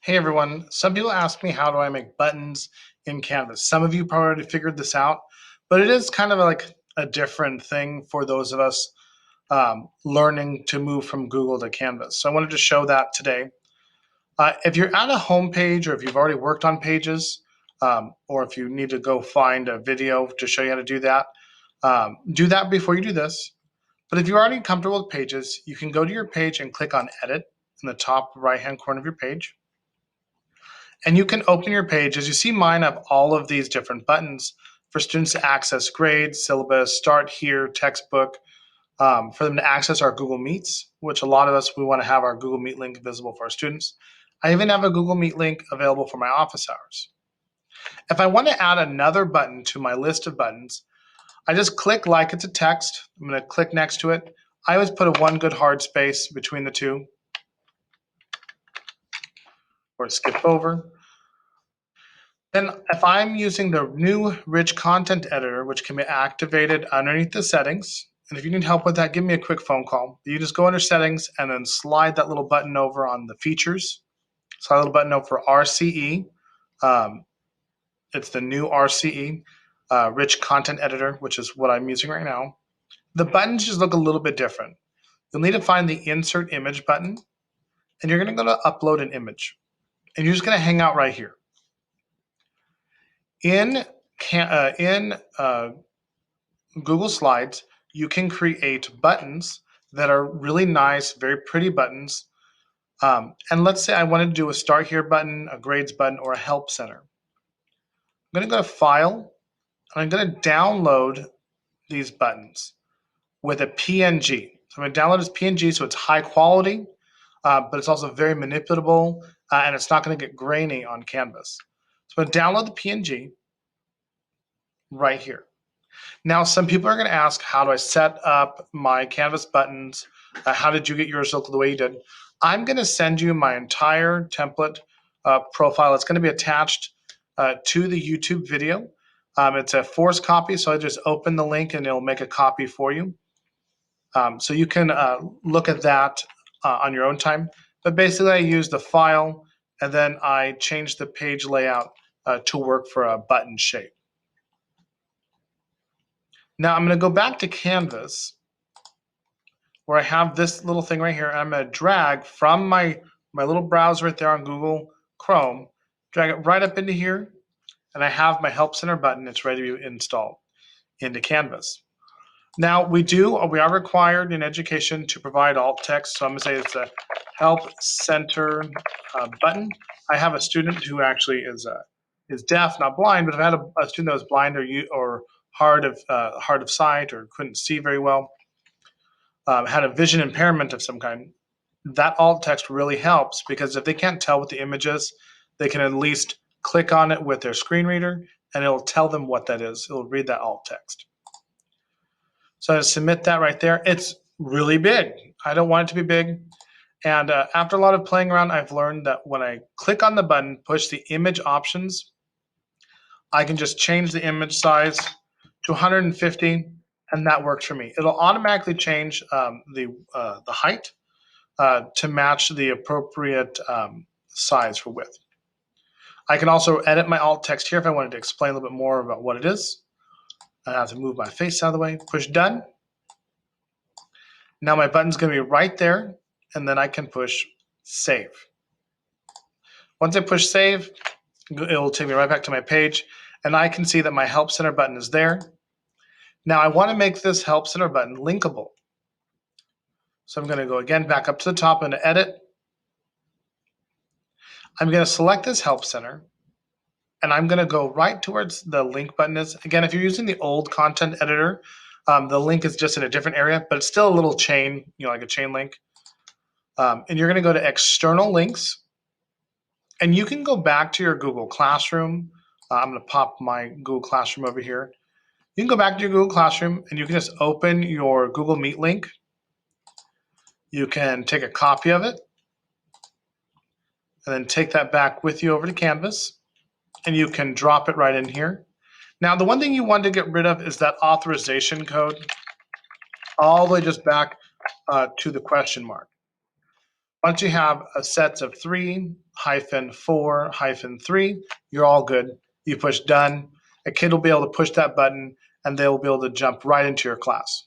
Hey everyone, some people ask me how do I make buttons in Canvas. Some of you probably already figured this out, but it is kind of like a different thing for those of us learning to move from Google to Canvas. So I wanted to show that today. If you're at a home page or if you've already worked on pages, or if you need to go find a video to show you how to do that before you do this. But if you're already comfortable with pages, you can go to your page and click on Edit in the top right-hand corner of your page. And you can open your page. As you see mine, I have all of these different buttons for students to access grades, syllabus, start here, textbook, for them to access our Google Meets, which a lot of us, we want to have our Google Meet link visible for our students. I even have a Google Meet link available for my office hours. If I want to add another button to my list of buttons, I just click like it's a text. I'm going to click next to it. I always put a one good hard space between the two, or skip over. Then if I'm using the new rich content editor, which can be activated underneath the settings, and if you need help with that, give me a quick phone call. You just go under settings and then slide that little button over on the features. Slide a little button over for RCE. It's the new RCE, rich content editor, which is what I'm using right now. The buttons just look a little bit different. You'll need to find the insert image button, and you're going to go to upload an image. And you're just going to hang out right here. In Google Slides, you can create buttons that are really nice, very pretty buttons. And let's say I wanted to do a Start Here button, a Grades button, or a Help Center. I'm going to go to File, and I'm going to download these buttons with a PNG. So I'm going to download this PNG so it's high quality, but it's also very manipulable, and it's not going to get grainy on Canvas. So I'm going to download the PNG right here. Now, some people are going to ask, how do I set up my Canvas buttons? How did you get yours to look the way you did? I'm going to send you my entire template profile. It's going to be attached to the YouTube video. It's a forced copy, so I just open the link and it'll make a copy for you. So you can look at that on your own time. But basically, I use the file and then I change the page layout to work for a button shape. Now I'm going to go back to Canvas where I have this little thing right here. And I'm going to drag from my little browser right there on Google Chrome, drag it right up into here, and I have my Help Center button. It's ready to be installed into Canvas. Now we are required in education to provide alt text. So I'm going to say it's a Help Center button. I have a student who actually is deaf, not blind, but if I had a student that was blind or hard of sight or couldn't see very well, had a vision impairment of some kind, that alt text really helps because if they can't tell what the image is, they can at least click on it with their screen reader and it'll tell them what that is. It'll read that alt text. So I submit that right there. It's really big. I don't want it to be big. And after a lot of playing around, I've learned that when I click on the button, push the image options, I can just change the image size to 150, and that works for me. It'll automatically change the height to match the appropriate size for width. I can also edit my alt text here if I wanted to explain a little bit more about what it is. I have to move my face out of the way, push done. Now my button's going to be right there, and then I can push save. Once I push save, it will take me right back to my page, and I can see that my Help Center button is there. Now I want to make this Help Center button linkable. So I'm going to go again back up to the top and edit. I'm going to select this Help Center, and I'm going to go right towards the link button is. Again, if you're using the old content editor, the link is just in a different area, but it's still a little chain, like a chain link. And you're going to go to external links, and you can go back to your Google Classroom. I'm going to pop my Google Classroom over here. You can go back to your Google Classroom, and you can just open your Google Meet link. You can take a copy of it, and then take that back with you over to Canvas, and you can drop it right in here. Now, the one thing you want to get rid of is that authorization code all the way just back to the question mark. Once you have a set of 3-4-3, you're all good. You push done. A kid will be able to push that button and they'll be able to jump right into your class.